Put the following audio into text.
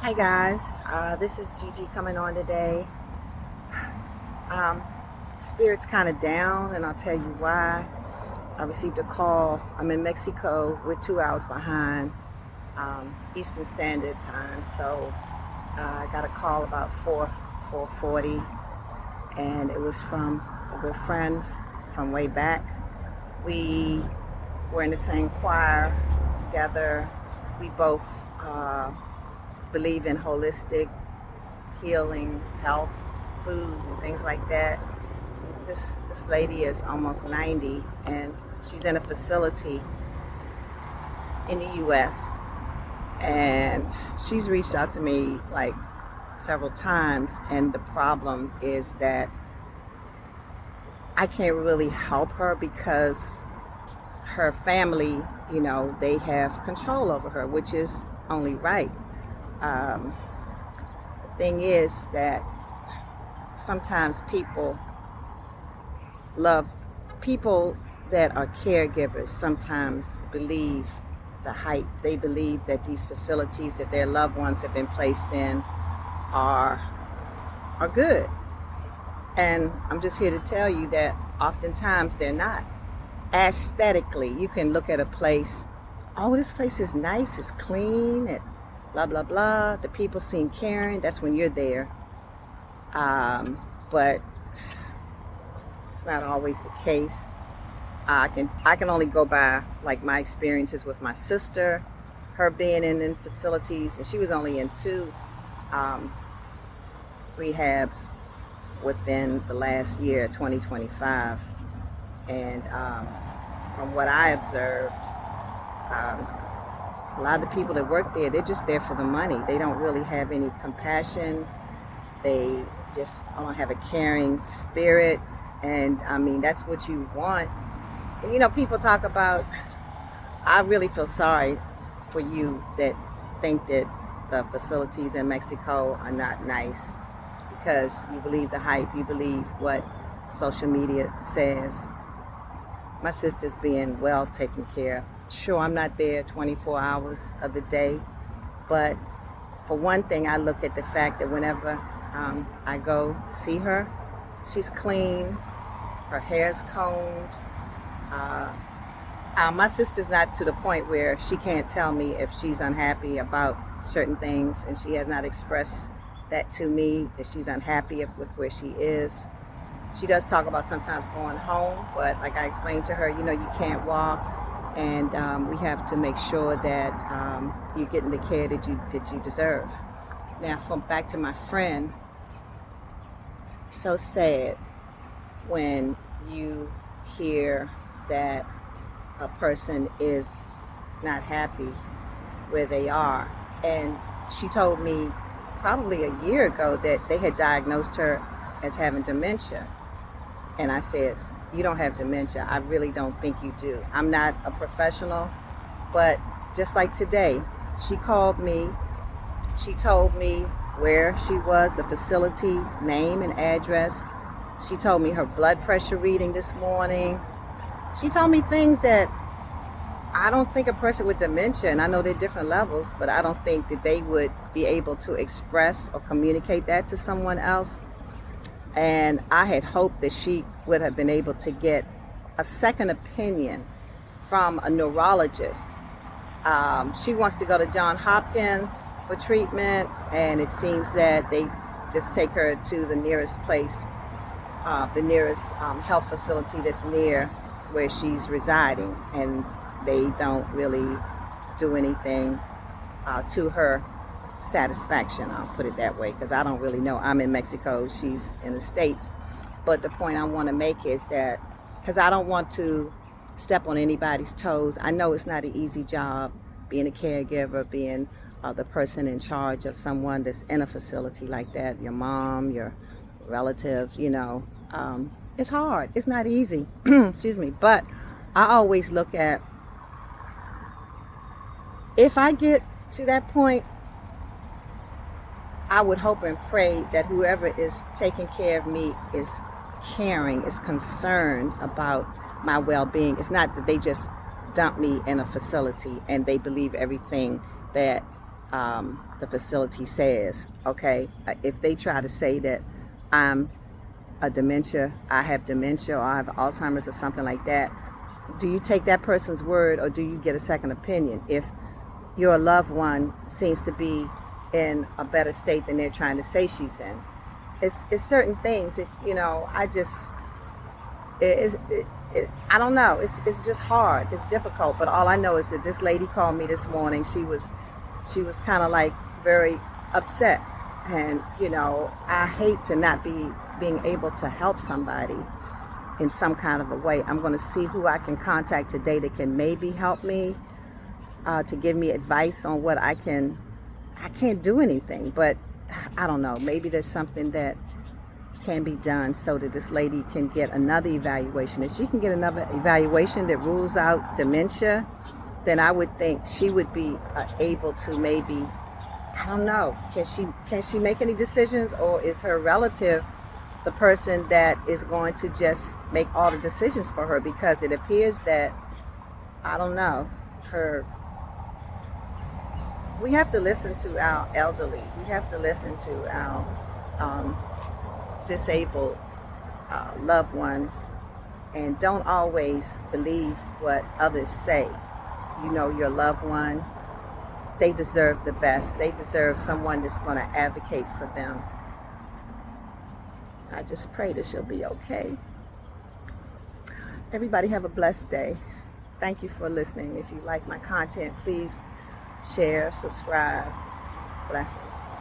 Hi guys, this is Gigi coming on today. Um, Spirit's kind of down, and I'll tell you why. I received a call. I'm in Mexico. We're 2 hours behind Eastern Standard Time, so I got a call about 4:40, and it was from a good friend from way back. We were in the same choir together. We both believe in holistic healing, health, food, and things like that. This lady is almost 90, and she's in a facility in the U.S. And she's reached out to me like several times, and the problem is that I can't really help her because her family, they have control over her, which is only right. Um, the thing is that sometimes love people that are caregivers sometimes believe the hype. They believe that these facilities that their loved ones have been placed in are good. And I'm just here to tell you that oftentimes they're not. Aesthetically, you can look at a place, oh, this place is nice, it's clean, and blah blah blah. The people seem caring. That's when you're there. But it's not always the case. I can only go by like my experiences with my sister, her being in facilities, and she was only in two um, rehabs within the last year, 2025. And from what I observed, um, a lot of the people that work there, they're just there for the money. They don't really have any compassion. They just don't have a caring spirit. And I mean, that's what you want. And people talk about, I really feel sorry for you that think that the facilities in Mexico are not nice because you believe the hype, you believe what social media says. My sister's being well taken care of. Sure, I'm not there 24 hours of the day, but for one thing, I look at the fact that whenever I go see her, she's clean, her hair's combed. Uh, my sister's not to the point where she can't tell me if she's unhappy about certain things, and she has not expressed that to me, that she's unhappy with where she is. She does talk about sometimes going home, but like I explained to her, you can't walk, and we have to make sure that you're getting the care that you deserve. Now, back to my friend, so sad when you hear that a person is not happy where they are. And she told me probably a year ago that they had diagnosed her as having dementia. And I said, you don't have dementia. I really don't think you do. I'm not a professional, but just like today, she called me. She told me where she was, the facility name and address. She told me her blood pressure reading this morning. She told me things that I don't think a person with dementia, and I know they're different levels, but I don't think that they would be able to express or communicate that to someone else. And I had hoped that she would have been able to get a second opinion from a neurologist. She wants to go to Johns Hopkins for treatment, and it seems that they just take her to the nearest place, the nearest health facility that's near where she's residing, and they don't really do anything to her satisfaction. I'll put it that way, because I don't really know. I'm in Mexico, she's in the States. But the point I want to make is that, because I don't want to step on anybody's toes. I know it's not an easy job being a caregiver, being the person in charge of someone that's in a facility like that, your mom, your relative, it's hard. It's not easy. Excuse me. But I always look at, if I get to that point, I would hope and pray that whoever is taking care of me is caring, is concerned about my well-being. It's not that they just dump me in a facility and they believe everything that the facility says. Okay, if they try to say that I'm I have dementia, or I have Alzheimer's or something like that, do you take that person's word, or do you get a second opinion if your loved one seems to be in a better state than they're trying to say she's in? It's certain things that, I don't know. It's just hard. It's difficult. But all I know is that this lady called me this morning. She was kind of like very upset, and I hate to not be being able to help somebody in some kind of a way. I'm going to see who I can contact today that can maybe help me, to give me advice on what I can't do anything, but I don't know. Maybe there's something that can be done so that this lady can get another evaluation. If she can get another evaluation that rules out dementia, then I would think she would be able to maybe, I don't know, can she make any decisions, or is her relative the person that is going to just make all the decisions for her? Because it appears that, I don't know, we have to listen to our elderly. We have to listen to our disabled loved ones, and don't always believe what others say. Your loved one, they deserve the best. They deserve someone that's going to advocate for them. I just pray that she'll be okay. Everybody have a blessed day. Thank you for listening. If you like my content, please share, subscribe. Blessings.